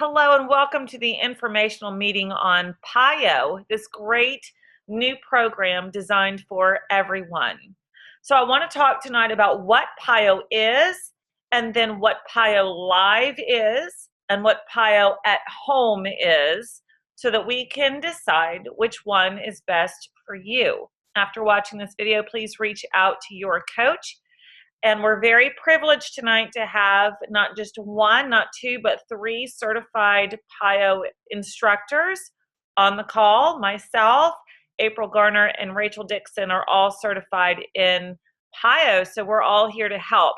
Hello and welcome to the informational meeting on PiYo, this great new program designed for everyone. So I want to talk tonight about what PiYo is, and then what PiYo Live is, and what PiYo at Home is, so that we can decide which one is best for you. After watching this video, please reach out to your coach. And we're very privileged tonight to have not just one, not two, but three certified PiYo instructors on the call. Myself, April Garner, and Rachel Dixon are all certified in PiYo, so we're all here to help.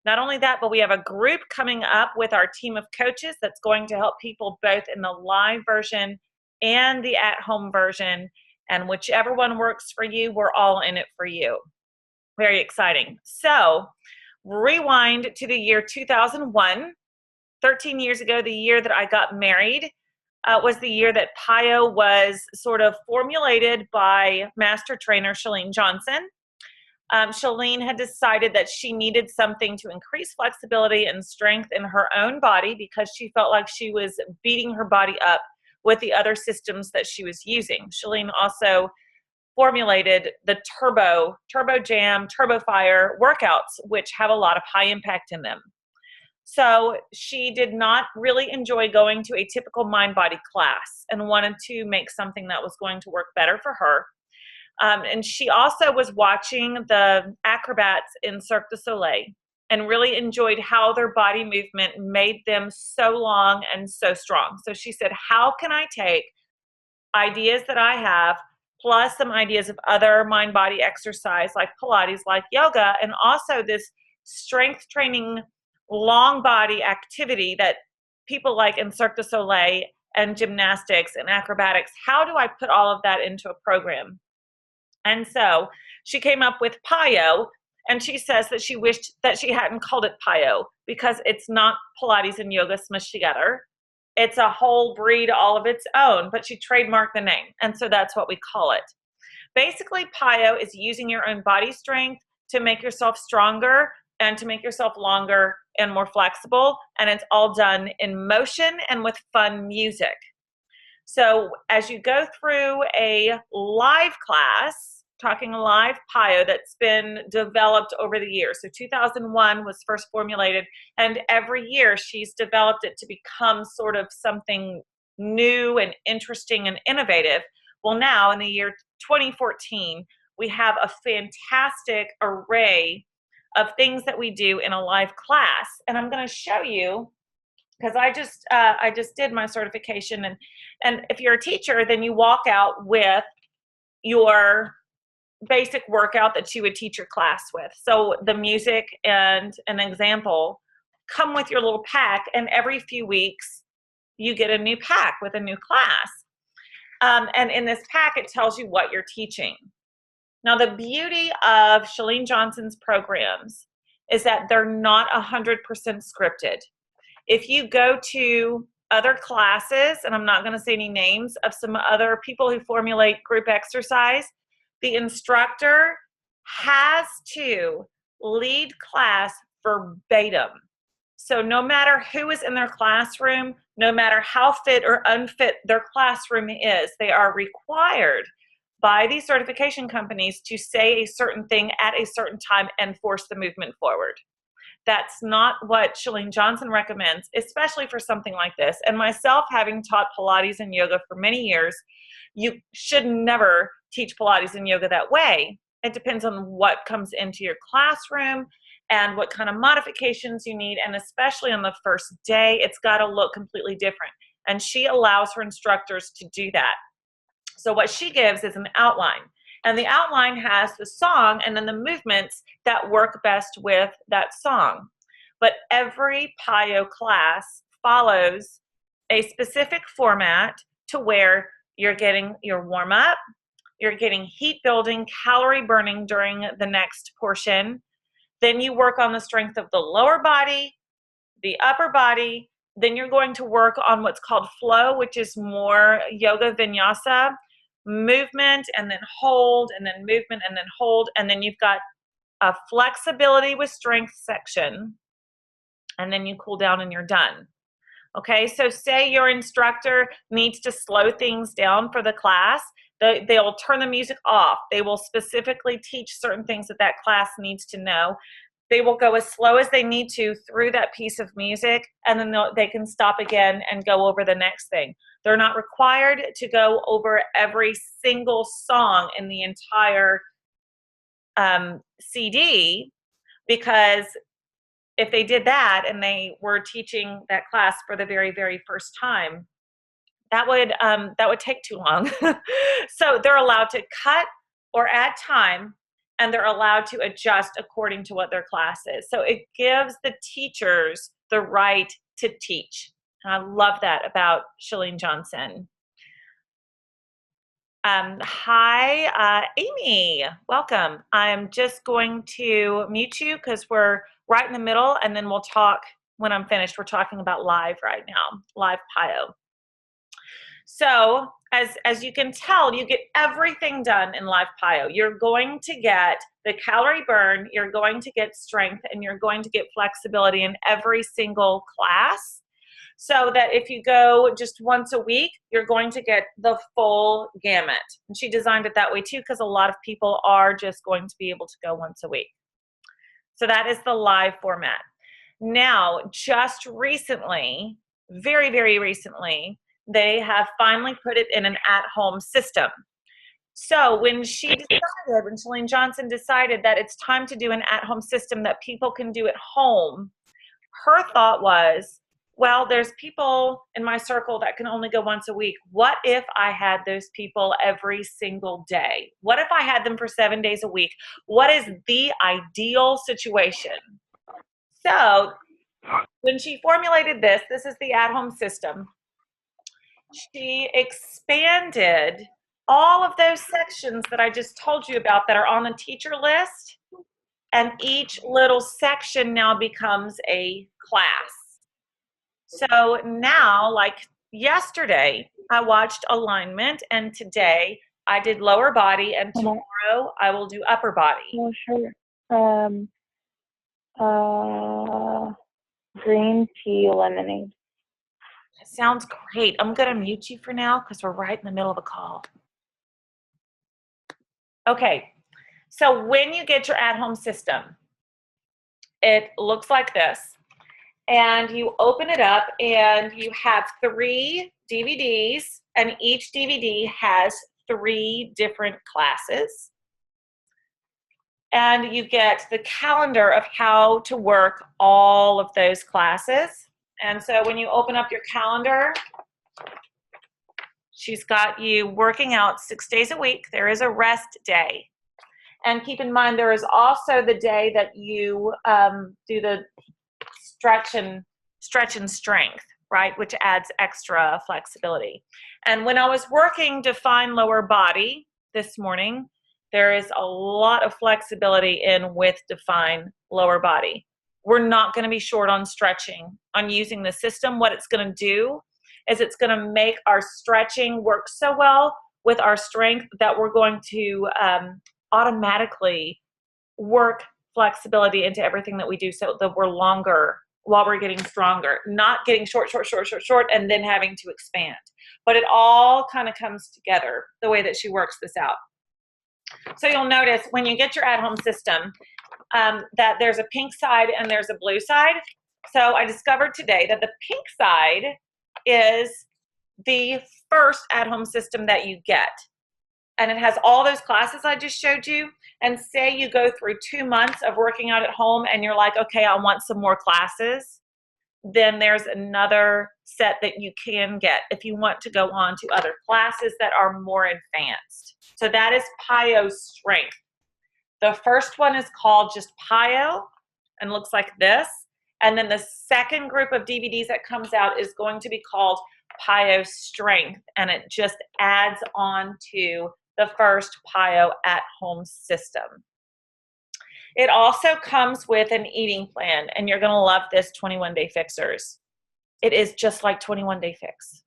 Not only that, but we have a group coming up with our team of coaches that's going to help people both in the live version and the at-home version. And whichever one works for you, we're all in it for you. Very exciting. So rewind to the year 2001, 13 years ago, the year that I got married, was the year that PiYo was sort of formulated by master trainer Chalene Johnson. Chalene had decided that she needed something to increase flexibility and strength in her own body because she felt like she was beating her body up with the other systems that she was using. Chalene also formulated the Turbo Jam, Turbo Fire workouts, which have a lot of high impact in them. So she did not really enjoy going to a typical mind-body class and wanted to make something that was going to work better for her. And she also was watching the acrobats in Cirque du Soleil and really enjoyed how their body movement made them so long and so strong. So she said, how can I take ideas that I have plus some ideas of other mind-body exercise like Pilates, like yoga, and also this strength training long body activity that people like in Cirque du Soleil and gymnastics and acrobatics. How do I put all of that into a program? And so she came up with PiYo, and she says that she wished that she hadn't called it PiYo because it's not Pilates and yoga smushed together. It's a whole breed all of its own, but she trademarked the name, and so that's what we call it. Basically, PiYo is using your own body strength to make yourself stronger and to make yourself longer and more flexible, and it's all done in motion and with fun music. So as you go through a live class, talking live PiYo that's been developed over the years. So 2001 was first formulated, and every year she's developed it to become sort of something new and interesting and innovative. Well, now in the year 2014, we have a fantastic array of things that we do in a live class. And I'm going to show you, because I just did my certification, and if you're a teacher, then you walk out with your basic workout that you would teach your class with. So the music and an example come with your little pack, and every few weeks you get a new pack with a new class. And in this pack, it tells you what you're teaching. Now, the beauty of Chalene Johnson's programs is that they're not 100% scripted. If you go to other classes, and I'm not going to say any names of some other people who formulate group exercise, the instructor has to lead class verbatim. So no matter who is in their classroom, no matter how fit or unfit their classroom is, they are required by these certification companies to say a certain thing at a certain time and force the movement forward. That's not what Chalene Johnson recommends, especially for something like this. And myself, having taught Pilates and yoga for many years, you should never teach Pilates and yoga that way. It depends on what comes into your classroom and what kind of modifications you need. And especially on the first day, it's got to look completely different. And she allows her instructors to do that. So what she gives is an outline. And the outline has the song and then the movements that work best with that song. But every PiYo class follows a specific format to where you're getting your warm up, you're getting heat building, calorie burning during the next portion. Then you work on the strength of the lower body, the upper body. Then you're going to work on what's called flow, which is more yoga vinyasa, movement and then hold, and then movement and then hold. And then you've got a flexibility with strength section, and then you cool down and you're done. Okay, so say your instructor needs to slow things down for the class, they'll turn the music off. They will specifically teach certain things that that class needs to know. They will go as slow as they need to through that piece of music, and then they can stop again and go over the next thing. They're not required to go over every single song in the entire CD, because if they did that and they were teaching that class for the very, very first time, that would take too long. So they're allowed to cut or add time, and they're allowed to adjust according to what their class is. So it gives the teachers the right to teach. And I love that about Shalene Johnson. Hi, Amy, welcome. I'm just going to mute you because we're right in the middle, and then we'll talk when I'm finished. We're talking about live right now, live PiYo. So as you can tell, you get everything done in live PiYo. You're going to get the calorie burn, you're going to get strength, and you're going to get flexibility in every single class. So that if you go just once a week, you're going to get the full gamut. And she designed it that way too, because a lot of people are just going to be able to go once a week. So that is the live format. Now, just recently, very, very recently, they have finally put it in an at-home system. So when Shalene Johnson decided that it's time to do an at-home system that people can do at home, her thought was, well, there's people in my circle that can only go once a week. What if I had those people every single day? What if I had them for 7 days a week? What is the ideal situation? So when she formulated this is the at-home system. She expanded all of those sections that I just told you about that are on the teacher list, and each little section now becomes a class. So now, like yesterday, I watched alignment, and today I did lower body, and tomorrow I will do upper body. Oh, sure. Green tea lemonade. Sounds great. I'm going to mute you for now because we're right in the middle of a call. Okay, so when you get your at-home system, it looks like this. And you open it up, and you have 3 DVDs, and each DVD has 3 different classes. And you get the calendar of how to work all of those classes. And so when you open up your calendar, she's got you working out 6 days a week. There is a rest day. And keep in mind, there is also the day that you do the stretch and strength, right, which adds extra flexibility. And when I was working Define Lower Body this morning, there is a lot of flexibility in with Define Lower Body. We're not going to be short on stretching, on using the system. What it's going to do is it's going to make our stretching work so well with our strength that we're going to automatically work flexibility into everything that we do, so that we're longer while we're getting stronger, not getting short, and then having to expand. But it all kind of comes together the way that she works this out. So you'll notice when you get your at-home system that there's a pink side and there's a blue side. So I discovered today that the pink side is the first at-home system that you get. And it has all those classes I just showed you. And say you go through 2 months of working out at home and you're like, okay, I want some more classes. Then there's another set that you can get if you want to go on to other classes that are more advanced. So that is PiYo Strength. The first one is called just PiYo and looks like this. And then the second group of DVDs that comes out is going to be called PiYo Strength. And it just adds on to the first PiYo at-home system. It also comes with an eating plan, and you're going to love this 21-Day Fixers. It is just like 21-Day Fix.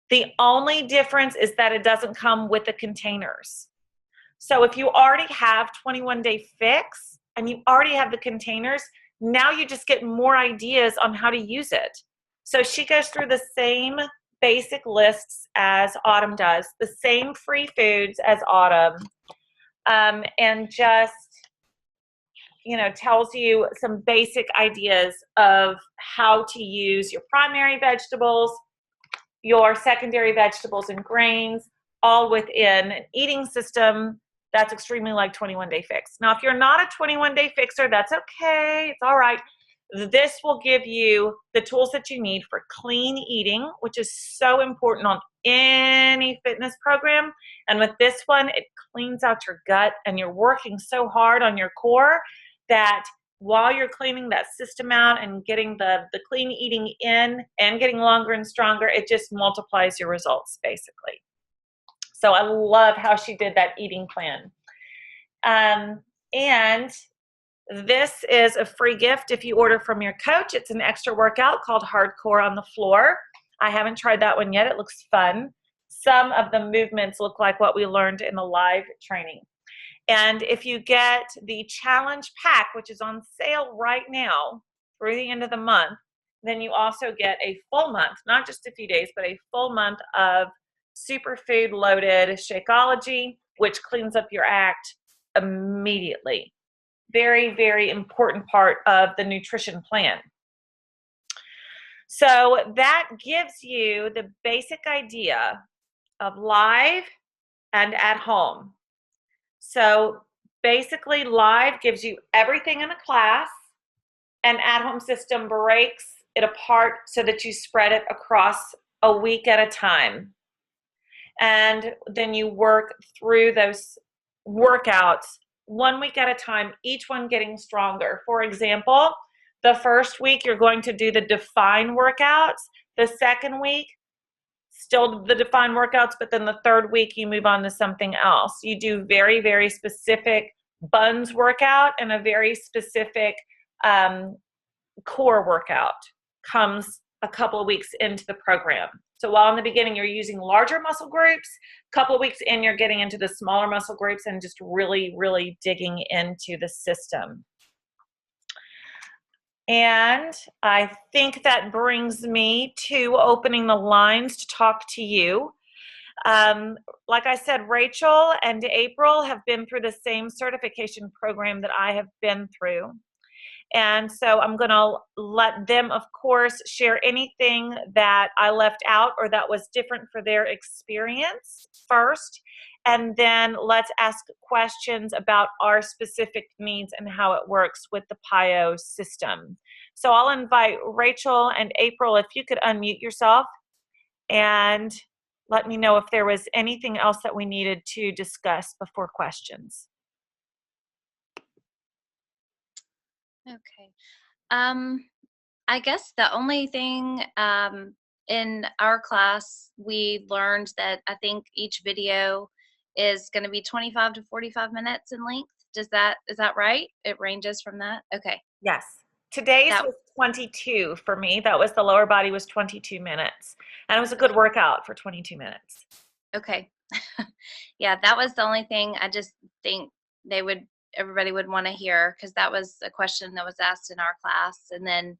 The only difference is that it doesn't come with the containers. So if you already have 21-Day Fix and you already have the containers, now you just get more ideas on how to use it. So she goes through the same basic lists as Autumn does, the same free foods as Autumn, and just, tells you some basic ideas of how to use your primary vegetables, your secondary vegetables and grains, all within an eating system that's extremely like 21 Day Fix. Now, if you're not a 21 Day Fixer, that's okay. It's all right. This will give you the tools that you need for clean eating, which is so important on any fitness program. And with this one, it cleans out your gut, and you're working so hard on your core that while you're cleaning that system out and getting the clean eating in and getting longer and stronger, it just multiplies your results, basically. So I love how she did that eating plan. And this is a free gift if you order from your coach. It's an extra workout called Hardcore on the Floor. I haven't tried that one yet. It looks fun. Some of the movements look like what we learned in the live training. And if you get the challenge pack, which is on sale right now through the end of the month, then you also get a full month, not just a few days, but a full month of superfood loaded Shakeology, which cleans up your act immediately. Very, very important part of the nutrition plan. So that gives you the basic idea of live and at home. So basically, live gives you everything in a class, and at-home system breaks it apart so that you spread it across a week at a time. And then you work through those workouts 1 week at a time, each one getting stronger. For example, the first week you're going to do the define workouts. The second week, still the defined workouts, but then the third week you move on to something else. You do very, very specific buns workout, and a very specific core workout comes a couple of weeks into the program. So while in the beginning you're using larger muscle groups, a couple of weeks in you're getting into the smaller muscle groups and just really, really digging into the system. And I think that brings me to opening the lines to talk to you. Like I said, Rachel and April have been through the same certification program that I have been through. And so I'm going to let them, of course, share anything that I left out or that was different for their experience first. And then let's ask questions about our specific needs and how it works with the PiYo system. So I'll invite Rachel and April, if you could unmute yourself and let me know if there was anything else that we needed to discuss before questions. Okay. I guess the only thing in our class, we learned that I think each video is going to be 25 to 45 minutes in length. Is that right? It ranges from that? Okay. Yes. Today's was 22 for me. That was the lower body was 22 minutes. And it was a good workout for 22 minutes. Okay. Yeah, that was the only thing I just think everybody would want to hear, because that was a question that was asked in our class. And then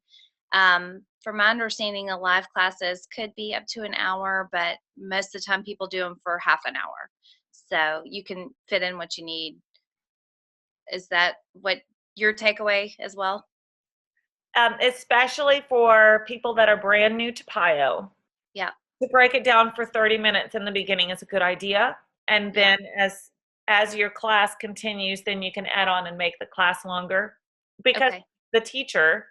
from my understanding, the live classes could be up to an hour, but most of the time people do them for half an hour. So you can fit in what you need. Is that what your takeaway as well? Especially for people that are brand new to PiYo. Yeah. To break it down for 30 minutes in the beginning is a good idea. And then as your class continues, then you can add on and make the class longer. Because the teacher,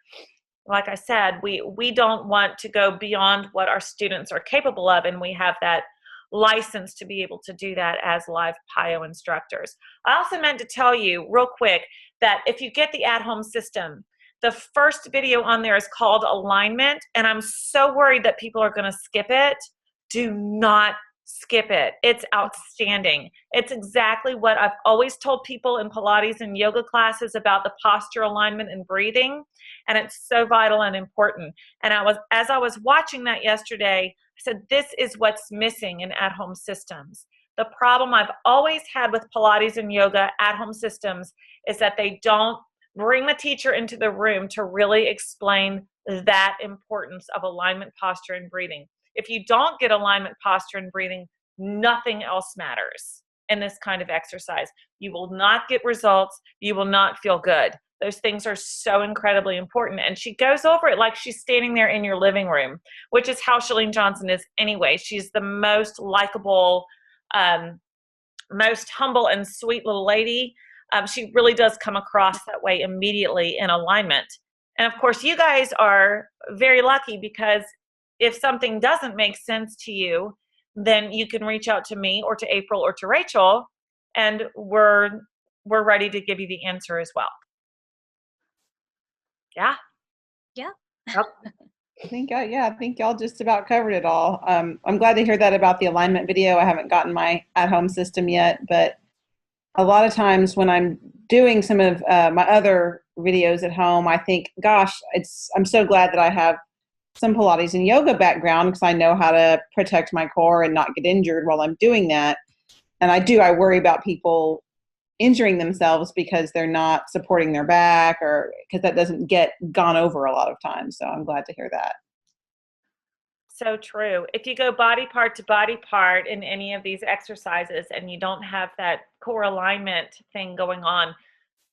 like I said, we don't want to go beyond what our students are capable of, and we have that license to be able to do that as live PiYo instructors. I also meant to tell you real quick that if you get the at-home system, the first video on there is called Alignment, and I'm so worried that people are going to skip it. Do not skip it. It's outstanding. It's exactly what I've always told people in Pilates and yoga classes about the posture alignment and breathing, and it's so vital and important. And as I was watching that yesterday, I said, this is what's missing in at-home systems. The problem I've always had with Pilates and yoga at-home systems is that they don't bring the teacher into the room to really explain that importance of alignment, posture, and breathing. If you don't get alignment, posture, and breathing, nothing else matters in this kind of exercise. You will not get results. You will not feel good. Those things are so incredibly important. And she goes over it like she's standing there in your living room, which is how Chalene Johnson is anyway. She's the most likable, most humble and sweet little lady. She really does come across that way immediately in alignment. And of course, you guys are very lucky, because if something doesn't make sense to you, then you can reach out to me or to April or to Rachel, and we're ready to give you the answer as well. Yeah. Yeah. Yep. I think y'all just about covered it all. I'm glad to hear that about the alignment video. I haven't gotten my at-home system yet, but a lot of times when I'm doing some of my other videos at home, I think, gosh, I'm so glad that I have some Pilates and yoga background, because I know how to protect my core and not get injured while I'm doing that. And I worry about people injuring themselves because they're not supporting their back, or because that doesn't get gone over a lot of times. So I'm glad to hear that. So true. If you go body part to body part in any of these exercises and you don't have that core alignment thing going on,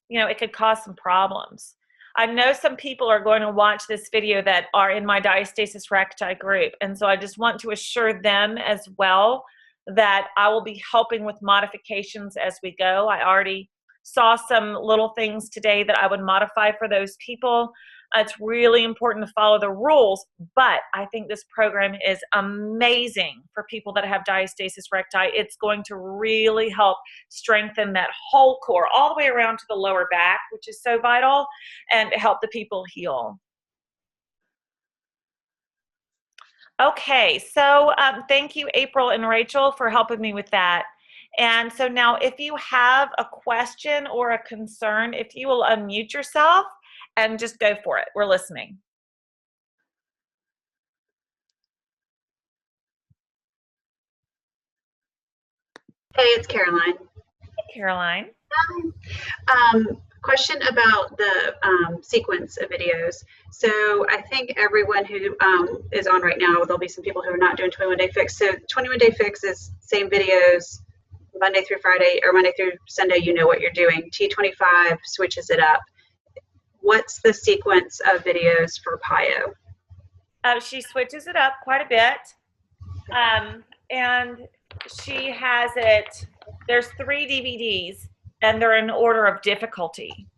it could cause some problems. I know some people are going to watch this video that are in my diastasis recti group. And so I just want to assure them as well that I will be helping with modifications as we go. I already saw some little things today that I would modify for those people. It's really important to follow the rules, but I think this program is amazing for people that have diastasis recti. It's going to really help strengthen that whole core all the way around to the lower back, which is so vital, and help the people heal. Okay, so thank you, April and Rachel, for helping me with that. And so now if you have a question or a concern, if you will unmute yourself and just go for it. We're listening. Hey, it's Caroline. Hey, Caroline. Question about the sequence of videos. So I think everyone who is on right now, there'll be some people who are not doing 21 Day Fix. So 21 Day Fix is same videos Monday through Friday, or Monday through Sunday. You know what you're doing. T25 switches it up. What's the sequence of videos for PiYo? She switches it up quite a bit. And she has it, there's 3 DVDs, and they're in order of difficulty.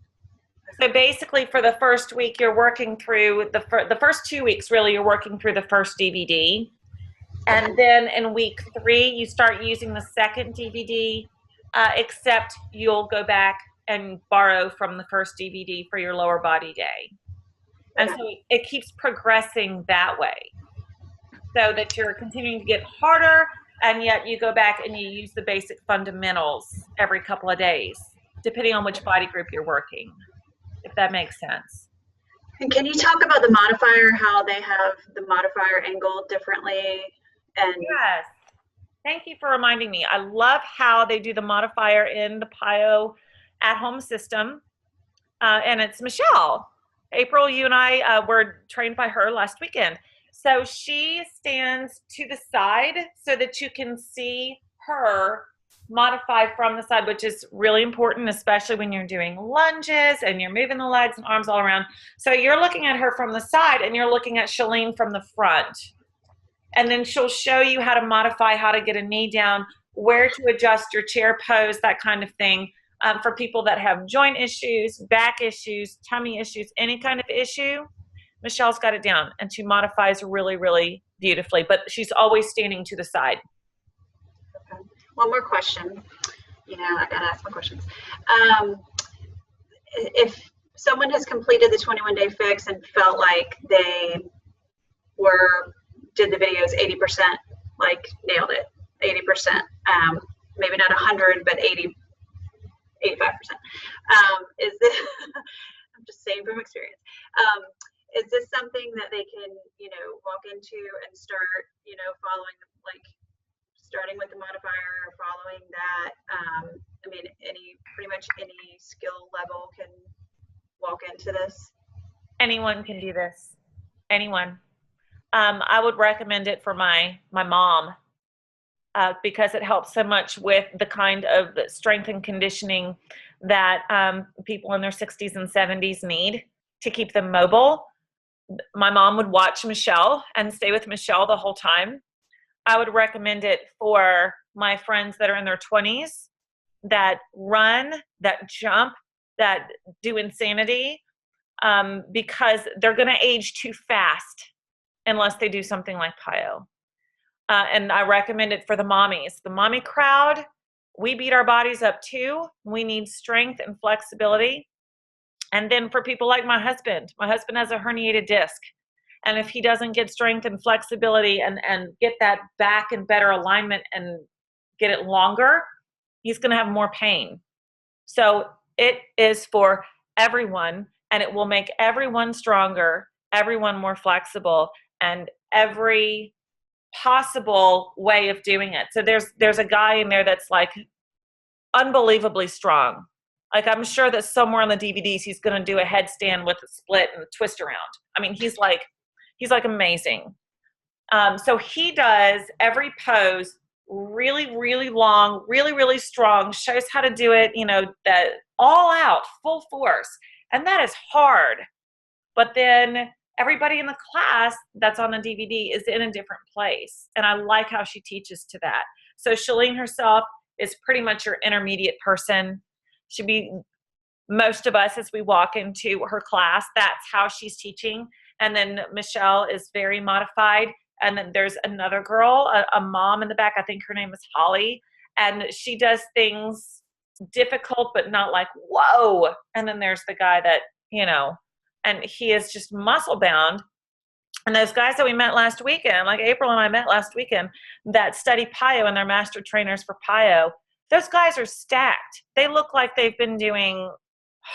So basically for the first week, you're working through the first 2 weeks, really, you're working through the first DVD. And then in week 3, you start using the second DVD, except you'll go back and borrow from the first DVD for your lower body day. And so it keeps progressing that way, so that you're continuing to get harder, and yet you go back and you use the basic fundamentals every couple of days, depending on which body group you're working, if that makes sense. And can you talk about the modifier, how they have the modifier angled differently? And yes, thank you for reminding me. I love how they do the modifier in the PiYo at-home system, and it's Michelle. April, you and I were trained by her last weekend. So she stands to the side so that you can see her modify from the side, which is really important, especially when you're doing lunges and you're moving the legs and arms all around. So you're looking at her from the side and you're looking at Chalene from the front. And then she'll show you how to modify, how to get a knee down, where to adjust your chair pose, that kind of thing. For people that have joint issues, back issues, tummy issues, any kind of issue, Michelle's got it down, and she modifies really, really beautifully, but she's always standing to the side. okay. One more question. I gotta ask more questions. If someone has completed the 21 Day Fix and felt like they did the videos 80%, like nailed it, 80%, maybe not 100, but 85%. Is this, I'm just saying from experience, is this something that they can, walk into and start, following, like starting with the modifier, following that? Pretty much any skill level can walk into this. Anyone can do this. Anyone. I would recommend it for my mom because it helps so much with the kind of strength and conditioning that people in their 60s and 70s need to keep them mobile. My mom would watch Michelle and stay with Michelle the whole time. I would recommend it for my friends that are in their 20s that run, that jump, that do insanity, because they're going to age too fast unless they do something like PiYo. And I recommend it for the mommies. The mommy crowd, we beat our bodies up too. We need strength and flexibility. And then for people like my husband has a herniated disc. And if he doesn't get strength and flexibility and get that back in better alignment and get it longer, he's going to have more pain. So it is for everyone, and it will make everyone stronger, everyone more flexible, and every possible way of doing it. So there's a guy in there that's like unbelievably strong. Like I'm sure that somewhere on the DVDs he's going to do a headstand with a split and a twist around. I mean, he's like amazing. So he does every pose really, really long, really, really strong, shows how to do it, that all out, full force. And that is hard. But then everybody in the class that's on the DVD is in a different place. And I like how she teaches to that. So Shalene herself is pretty much your intermediate person. She'd be most of us as we walk into her class, that's how she's teaching. And then Michelle is very modified. And then there's another girl, a mom in the back. I think her name is Holly. And she does things difficult, but not like, whoa. And then there's the guy that, and he is just muscle bound. And those guys that we met last weekend, like April and I met last weekend, that study PiYo and they're master trainers for PiYo, those guys are stacked. They look like they've been doing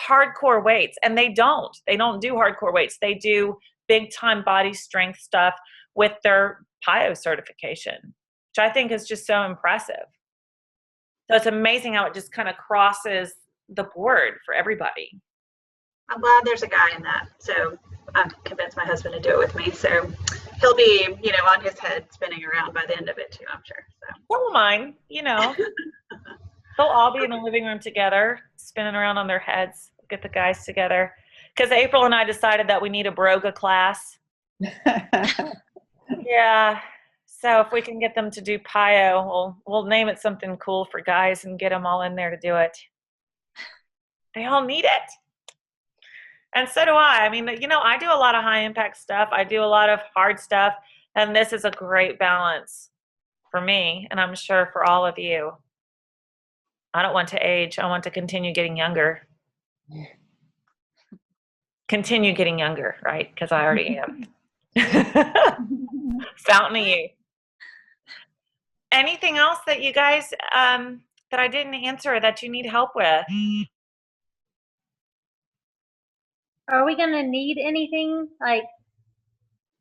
hardcore weights, and they don't do hardcore weights. They do big time body strength stuff with their PiYo certification, which I think is just so impressive. So it's amazing how it just kind of crosses the board for everybody. I'm glad there's a guy in that. So I'm convinced my husband to do it with me. So he'll be, on his head spinning around by the end of it too, I'm sure. So will mine, They'll all be in the living room together, spinning around on their heads. Get the guys together. Because April and I decided that we need a Broga class. Yeah. So if we can get them to do PiYo, we'll name it something cool for guys and get them all in there to do it. They all need it. And so do I. I mean, I do a lot of high impact stuff. I do a lot of hard stuff. And this is a great balance for me. And I'm sure for all of you. I don't want to age. I want to continue getting younger. Continue getting younger, right? Because I already am. Fountain of youth. Anything else that you guys that I didn't answer that you need help with? Are we going to need anything? Like,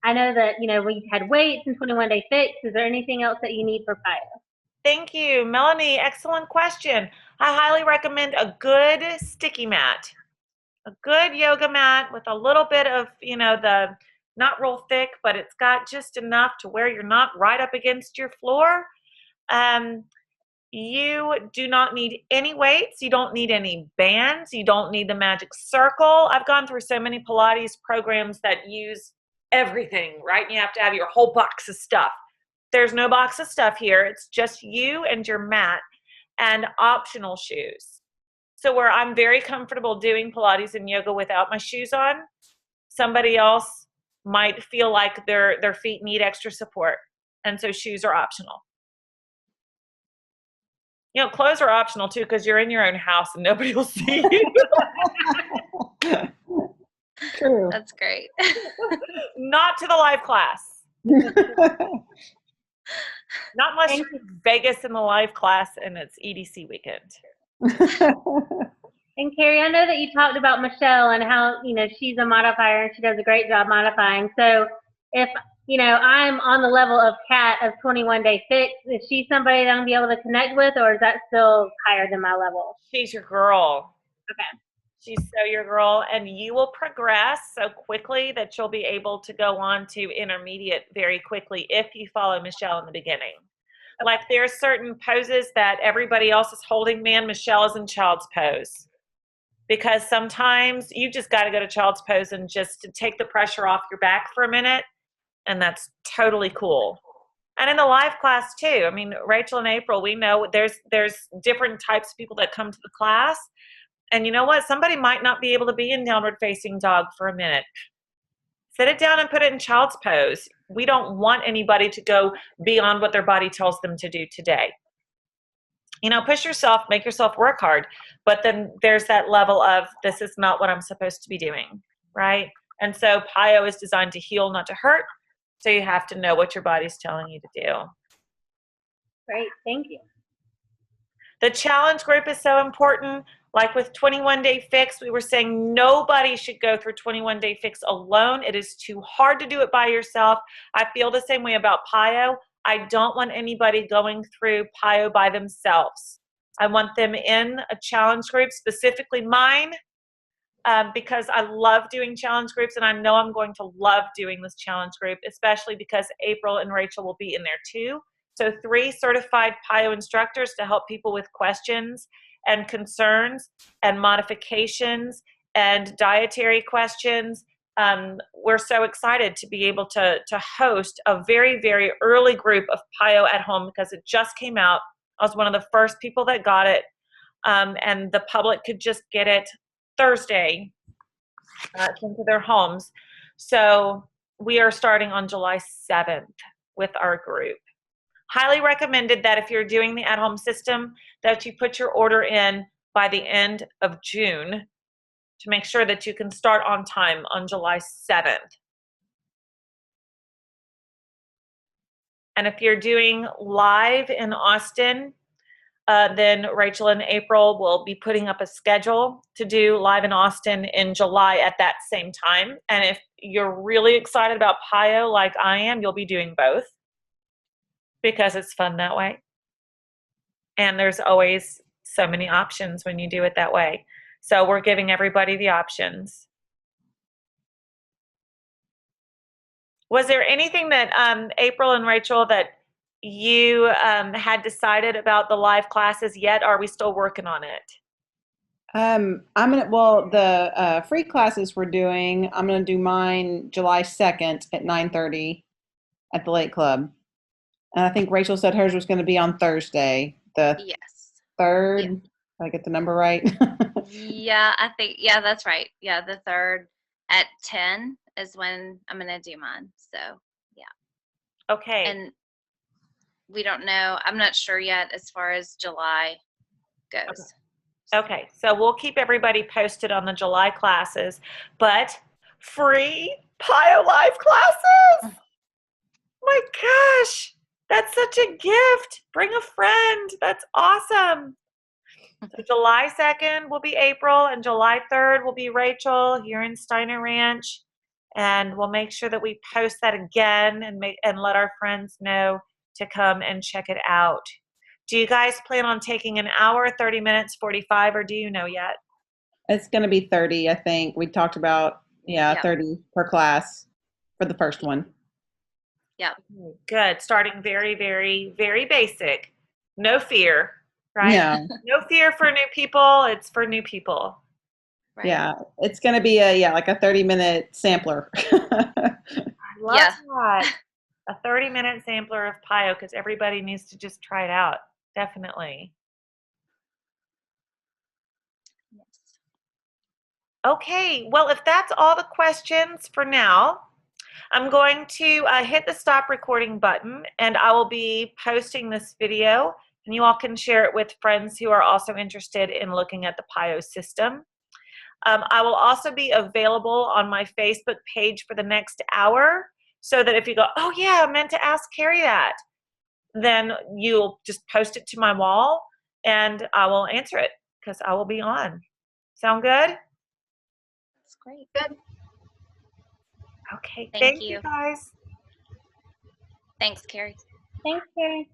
I know that, we had weights and 21-day fix. Is there anything else that you need for PiYo? Thank you, Melanie. Excellent question. I highly recommend a good sticky mat. A good yoga mat with a little bit of, the not real thick, but it's got just enough to where you're not right up against your floor. You do not need any weights. You don't need any bands. You don't need the magic circle. I've gone through so many Pilates programs that use everything, right? You have to have your whole box of stuff. There's no box of stuff here. It's just you and your mat and optional shoes. So where I'm very comfortable doing Pilates and yoga without my shoes on, somebody else might feel like their feet need extra support. And so shoes are optional. Clothes are optional too because you're in your own house and nobody will see you. True. That's great. Not to the live class. Not unless you're in Vegas in the live class and it's EDC weekend. And Carrie, I know that you talked about Michelle and how, she's a modifier and she does a great job modifying. So if, I'm on the level of Kat of 21-day fix, is she somebody that I'm going to be able to connect with, or is that still higher than my level? She's your girl. Okay. She's so your girl, and you will progress so quickly that you'll be able to go on to intermediate very quickly if you follow Michelle in the beginning. Like there's certain poses that everybody else is holding, man, Michelle is in child's pose. Because sometimes you just got to go to child's pose and just to take the pressure off your back for a minute, and that's totally cool. And in the live class too. I mean, Rachel and April, we know there's different types of people that come to the class. And you know what? Somebody might not be able to be in downward facing dog for a minute. Sit it down and put it in child's pose. We don't want anybody to go beyond what their body tells them to do today. You know, push yourself, make yourself work hard. But then there's that level of, this is not what I'm supposed to be doing, right? And so PiYo is designed to heal, not to hurt. So you have to know what your body's telling you to do. Great, thank you. The challenge group is so important. Like with 21 Day Fix, we were saying nobody should go through 21 Day Fix alone. It is too hard to do it by yourself. I feel the same way about PiYo. I don't want anybody going through PiYo by themselves. I want them in a challenge group, specifically mine, because I love doing challenge groups, and I know I'm going to love doing this challenge group, especially because April and Rachel will be in there too. So 3 certified PiYo instructors to help people with questions and concerns and modifications and dietary questions. We're so excited to be able to host a very, very early group of PiYo at home because it just came out. I was one of the first people that got it, and the public could just get it Thursday into their homes. So we are starting on July 7th with our group. Highly recommended that if you're doing the at-home system, that you put your order in by the end of June to make sure that you can start on time on July 7th. And if you're doing live in Austin, then Rachel and April will be putting up a schedule to do live in Austin in July at that same time. And if you're really excited about PiYo like I am, you'll be doing both because it's fun that way. And there's always so many options when you do it that way. So we're giving everybody the options. Was there anything that April and Rachel that you had decided about the live classes yet? Or are we still working on it? The free classes we're doing, I'm gonna do mine July 2nd at 9:30 at the Lake Club. And I think Rachel said hers was gonna be on Thursday, the Yes. 3rd. Yeah. Did I get the number right? Yeah, I think, yeah, that's right. Yeah, the 3rd at 10 is when I'm going to do mine. So, yeah. Okay. And we don't know. I'm not sure yet as far as July goes. Okay, so we'll keep everybody posted on the July classes, but free PiYo live classes. My gosh, that's such a gift. Bring a friend. That's awesome. So July 2nd will be April, and July 3rd will be Rachel here in Steiner Ranch. And we'll make sure that we post that again and let our friends know to come and check it out. Do you guys plan on taking an hour, 30 minutes, 45, or do you know yet? It's gonna be 30, I think. We talked about, Yep. 30 per class for the first one. Yep. Good. Starting very, very, very basic. No fear, right? Yeah. No fear for new people. It's for new people. Right. Yeah, it's gonna be like a 30-minute sampler. I love Yeah. that. A 30-minute sampler of PiYo because everybody needs to just try it out. Definitely. Yes. Okay, well, if that's all the questions for now, I'm going to hit the stop recording button, and I will be posting this video, and you all can share it with friends who are also interested in looking at the PiYo system. I will also be available on my Facebook page for the next hour, so that if you go, oh yeah, I meant to ask Carrie that, then you'll just post it to my wall, and I will answer it because I will be on. Sound good? That's great. Good. Okay, Thank thank you you. guys. Thanks, Carrie. Thanks, Carrie.